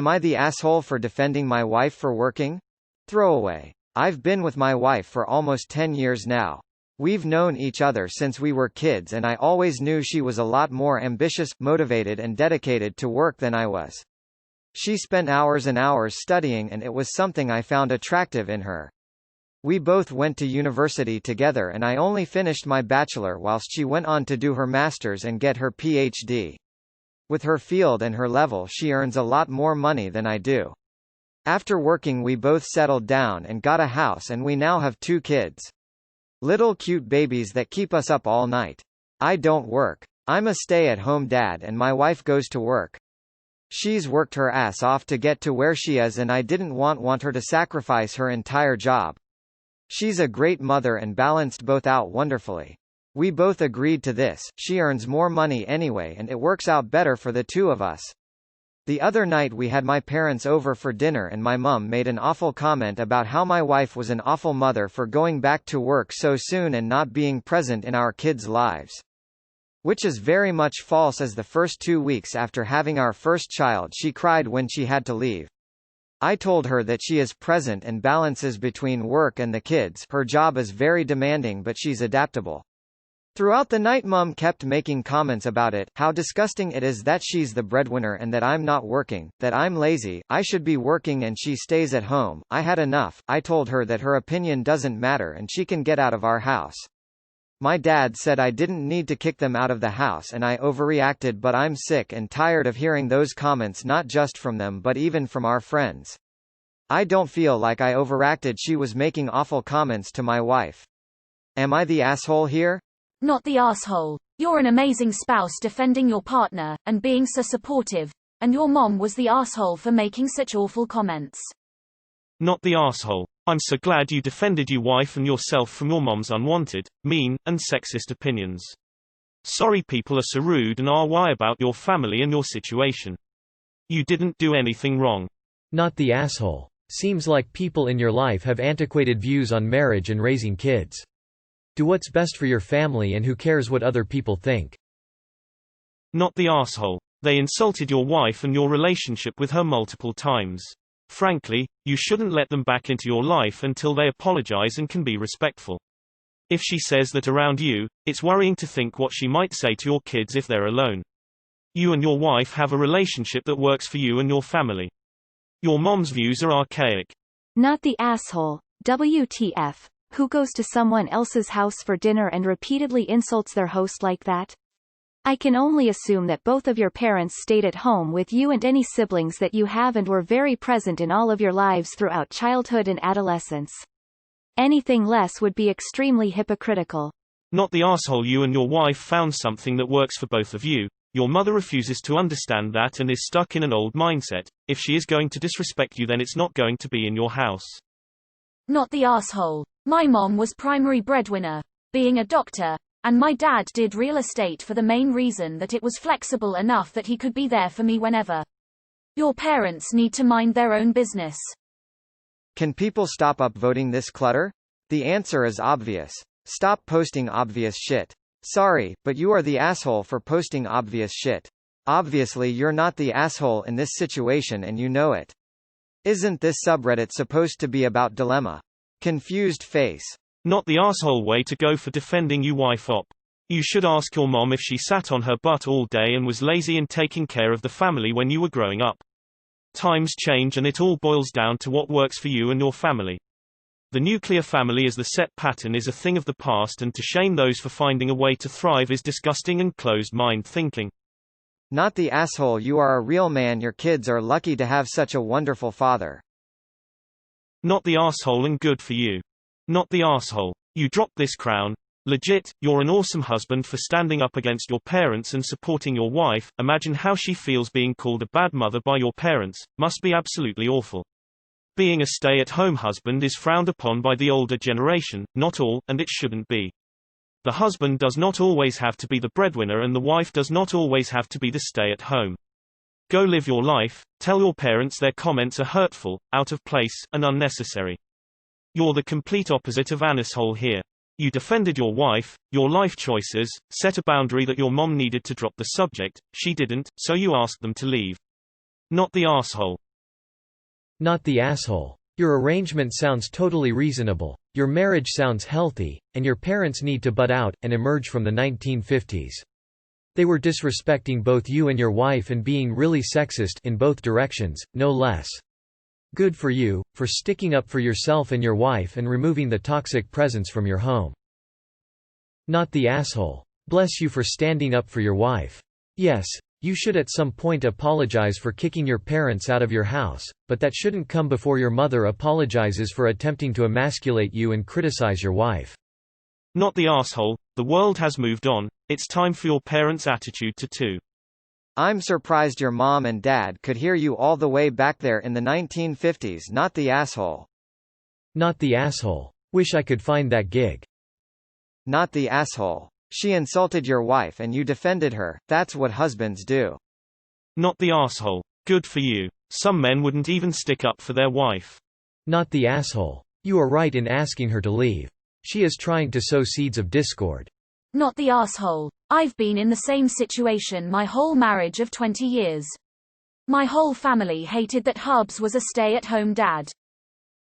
Am I the asshole for defending my wife for working? Throwaway. I've been with my wife for almost 10 years now. We've known each other since we were kids and I always knew she was a lot more ambitious, motivated and dedicated to work than I was. She spent hours and hours studying and it was something I found attractive in her. We both went to university together and I only finished my bachelor whilst she went on to do her master's and get her PhD. With her field and her level she earns a lot more money than I do. After working we both settled down and got a house and we now have 2 kids. Little cute babies that keep us up all night. I don't work. I'm a stay-at-home dad and my wife goes to work. She's worked her ass off to get to where she is and I didn't want her to sacrifice her entire job. She's a great mother and balanced both out wonderfully. We both agreed to this, she earns more money anyway and it works out better for the 2 of us. The other night we had my parents over for dinner and my mum made an awful comment about how my wife was an awful mother for going back to work so soon and not being present in our kids' lives. Which is very much false, as the first 2 weeks after having our first child she cried when she had to leave. I told her that she is present and balances between work and the kids. Her job is very demanding but she's adaptable. Throughout the night Mum kept making comments about it, how disgusting it is that she's the breadwinner and that I'm not working, that I'm lazy, I should be working and she stays at home. I had enough. I told her that her opinion doesn't matter and she can get out of our house. My dad said I didn't need to kick them out of the house and I overreacted, but I'm sick and tired of hearing those comments, not just from them but even from our friends. I don't feel like I overreacted. She was making awful comments to my wife. Am I the asshole here? Not the asshole. You're an amazing spouse defending your partner, and being so supportive, and your mom was the asshole for making such awful comments. Not the asshole. I'm so glad you defended your wife and yourself from your mom's unwanted, mean, and sexist opinions. Sorry people are so rude and are why about your family and your situation. You didn't do anything wrong. Not the asshole. Seems like people in your life have antiquated views on marriage and raising kids. Do what's best for your family and who cares what other people think. Not the asshole. They insulted your wife and your relationship with her multiple times. Frankly, you shouldn't let them back into your life until they apologize and can be respectful. If she says that around you, it's worrying to think what she might say to your kids if they're alone. You and your wife have a relationship that works for you and your family. Your mom's views are archaic. Not the asshole. WTF. Who goes to someone else's house for dinner and repeatedly insults their host like that? I can only assume that both of your parents stayed at home with you and any siblings that you have and were very present in all of your lives throughout childhood and adolescence. Anything less would be extremely hypocritical. Not the asshole. You and your wife found something that works for both of you. Your mother refuses to understand that and is stuck in an old mindset. If she is going to disrespect you, then it's not going to be in your house. Not the asshole. My mom was primary breadwinner, being a doctor, and my dad did real estate for the main reason that it was flexible enough that he could be there for me whenever. Your parents need to mind their own business. Can people stop upvoting this clutter? The answer is obvious. Stop posting obvious shit. Sorry, but you are the asshole for posting obvious shit. Obviously you're not the asshole in this situation and you know it. Isn't this subreddit supposed to be about dilemma? Confused face. Not the asshole way to go for defending your wife up. You should ask your mom if she sat on her butt all day and was lazy in taking care of the family when you were growing up. Times change and it all boils down to what works for you and your family. The nuclear family as the set pattern is a thing of the past, and to shame those for finding a way to thrive is disgusting and closed-mind thinking. Not the asshole. You are a real man. Your kids are lucky to have such a wonderful father. Not the asshole and good for you. Not the asshole. You dropped this crown. Legit, you're an awesome husband for standing up against your parents and supporting your wife. Imagine how she feels being called a bad mother by your parents. Must be absolutely awful. Being a stay-at-home husband is frowned upon by the older generation, not all, and it shouldn't be. The husband does not always have to be the breadwinner and the wife does not always have to be the stay-at-home. Go live your life. Tell your parents their comments are hurtful, out of place, and unnecessary. You're the complete opposite of an asshole here. You defended your wife, your life choices, set a boundary that your mom needed to drop the subject, she didn't, so you asked them to leave. Not the asshole. Not the asshole. Your arrangement sounds totally reasonable. Your marriage sounds healthy, and your parents need to butt out and emerge from the 1950s. They were disrespecting both you and your wife and being really sexist in both directions, no less. Good for you, for sticking up for yourself and your wife and removing the toxic presence from your home. Not the asshole. Bless you for standing up for your wife. Yes, you should at some point apologize for kicking your parents out of your house, but that shouldn't come before your mother apologizes for attempting to emasculate you and criticize your wife. Not the asshole. The world has moved on. It's time for your parents' attitude to too. I'm surprised your mom and dad could hear you all the way back there in the 1950s. Not the asshole. Not the asshole. Wish I could find that gig. Not the asshole. She insulted your wife and you defended her. That's what husbands do. Not the asshole. Good for you. Some men wouldn't even stick up for their wife. Not the asshole. You are right in asking her to leave. She is trying to sow seeds of discord. Not the asshole. I've been in the same situation my whole marriage of 20 years. My whole family hated that Hubs was a stay-at-home dad.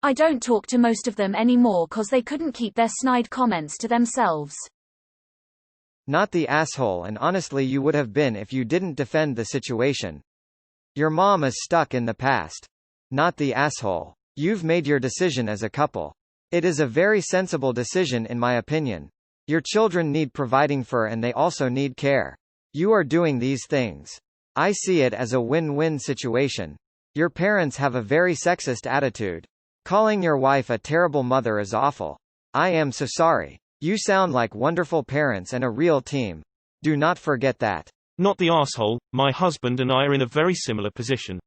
I don't talk to most of them anymore cause they couldn't keep their snide comments to themselves. Not the asshole, and honestly you would have been if you didn't defend the situation. Your mom is stuck in the past. Not the asshole. You've made your decision as a couple. It is a very sensible decision in my opinion. Your children need providing for and they also need care. You are doing these things. I see it as a win-win situation. Your parents have a very sexist attitude. Calling your wife a terrible mother is awful. I am so sorry. You sound like wonderful parents and a real team. Do not forget that. Not the asshole. My husband and I are in a very similar position.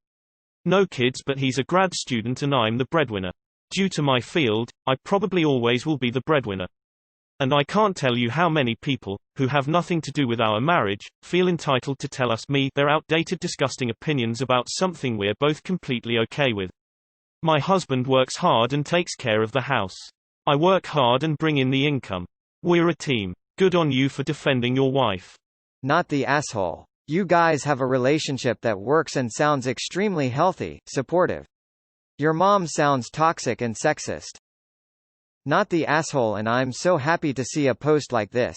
No kids, but he's a grad student and I'm the breadwinner. Due to my field, I probably always will be the breadwinner. And I can't tell you how many people, who have nothing to do with our marriage, feel entitled to tell us their outdated disgusting opinions about something we're both completely okay with. My husband works hard and takes care of the house. I work hard and bring in the income. We're a team. Good on you for defending your wife. Not the asshole. You guys have a relationship that works and sounds extremely healthy, supportive. Your mom sounds toxic and sexist. Not the asshole, and I'm so happy to see a post like this.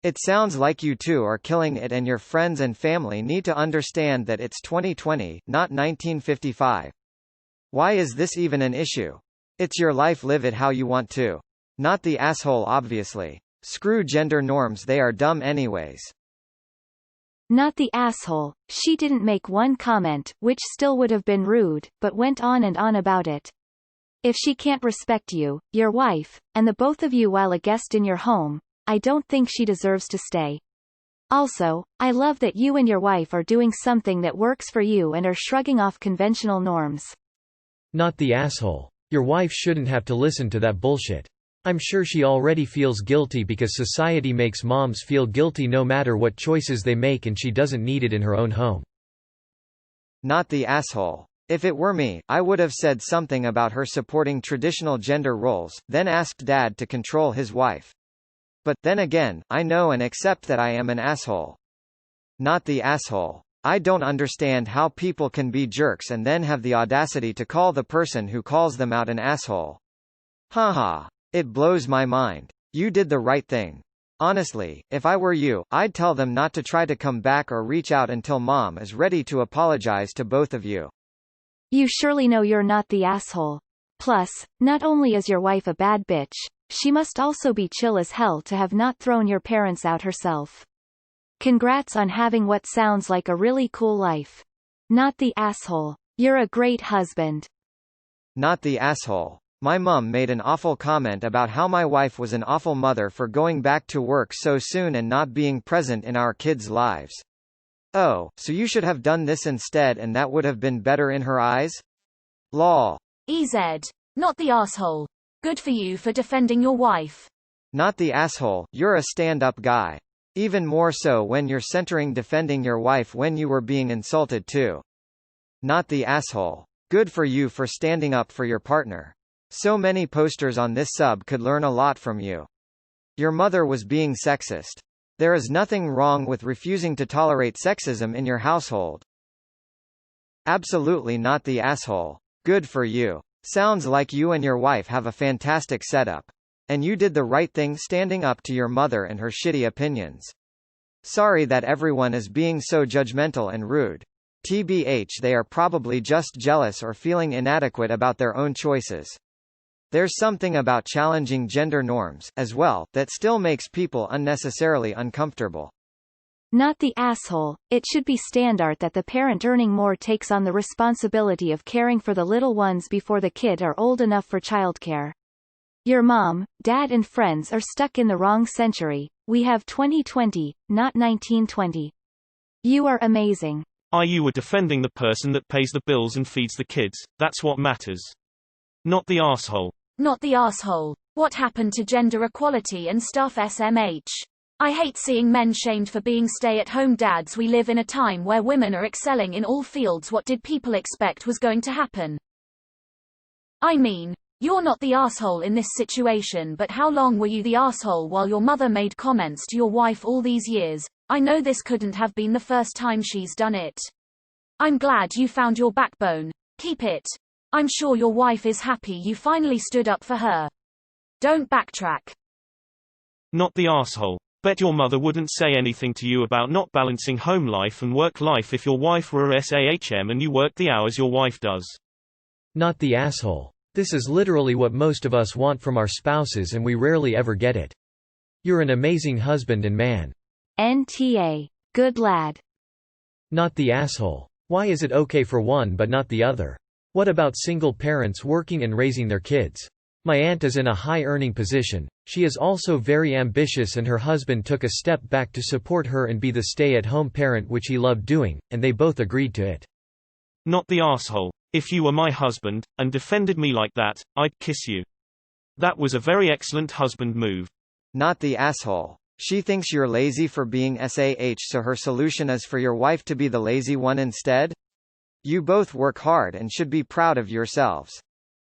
It sounds like you two are killing it and your friends and family need to understand that it's 2020, not 1955. Why is this even an issue? It's your life, live it how you want to. Not the asshole, obviously. Screw gender norms, they are dumb anyways. Not the asshole. She didn't make one comment, which still would have been rude, but went on and on about it. If she can't respect you, your wife, and the both of you while a guest in your home, I don't think she deserves to stay. Also, I love that you and your wife are doing something that works for you and are shrugging off conventional norms. Not the asshole. Your wife shouldn't have to listen to that bullshit. I'm sure she already feels guilty because society makes moms feel guilty no matter what choices they make, and she doesn't need it in her own home. Not the asshole. If it were me, I would have said something about her supporting traditional gender roles, then asked Dad to control his wife. But, then again, I know and accept that I am an asshole. Not the asshole. I don't understand how people can be jerks and then have the audacity to call the person who calls them out an asshole. Haha. It blows my mind. You did the right thing. Honestly, if I were you, I'd tell them not to try to come back or reach out until mom is ready to apologize to both of you. You surely know you're not the asshole. Plus, not only is your wife a bad bitch, she must also be chill as hell to have not thrown your parents out herself. Congrats on having what sounds like a really cool life. Not the asshole. You're a great husband. Not the asshole. My mom made an awful comment about how my wife was an awful mother for going back to work so soon and not being present in our kids' lives. Oh, so you should have done this instead and that would have been better in her eyes? Lol. EZ. Not the asshole. Good for you for defending your wife. Not the asshole. You're a stand-up guy. Even more so when you're centering defending your wife when you were being insulted too. Not the asshole. Good for you for standing up for your partner. So many posters on this sub could learn a lot from you. Your mother was being sexist. There is nothing wrong with refusing to tolerate sexism in your household. Absolutely not the asshole. Good for you. Sounds like you and your wife have a fantastic setup. And you did the right thing standing up to your mother and her shitty opinions. Sorry that everyone is being so judgmental and rude. TBH, they are probably just jealous or feeling inadequate about their own choices. There's something about challenging gender norms, as well, that still makes people unnecessarily uncomfortable. Not the asshole. It should be standard that the parent earning more takes on the responsibility of caring for the little ones before the kid are old enough for childcare. Your mom, dad and friends are stuck in the wrong century. We have 2020, not 1920. You are amazing. You were defending the person that pays the bills and feeds the kids. That's what matters. Not the asshole. Not the asshole. What happened to gender equality and stuff SMH? I hate seeing men shamed for being stay-at-home dads. We live in a time where women are excelling in all fields. What did people expect was going to happen? I mean, you're not the asshole in this situation, but how long were you the asshole while your mother made comments to your wife all these years? I know this couldn't have been the first time she's done it. I'm glad you found your backbone. Keep it. I'm sure your wife is happy you finally stood up for her. Don't backtrack. Not the asshole. Bet your mother wouldn't say anything to you about not balancing home life and work life if your wife were a SAHM and you worked the hours your wife does. Not the asshole. This is literally what most of us want from our spouses and we rarely ever get it. You're an amazing husband and man. NTA. Good lad. Not the asshole. Why is it okay for one but not the other? What about single parents working and raising their kids? My aunt is in a high-earning position. She is also very ambitious and her husband took a step back to support her and be the stay-at-home parent which he loved doing, and they both agreed to it. Not the asshole. If you were my husband, and defended me like that, I'd kiss you. That was a very excellent husband move. Not the asshole. She thinks you're lazy for being SAH, so her solution is for your wife to be the lazy one instead? You both work hard and should be proud of yourselves.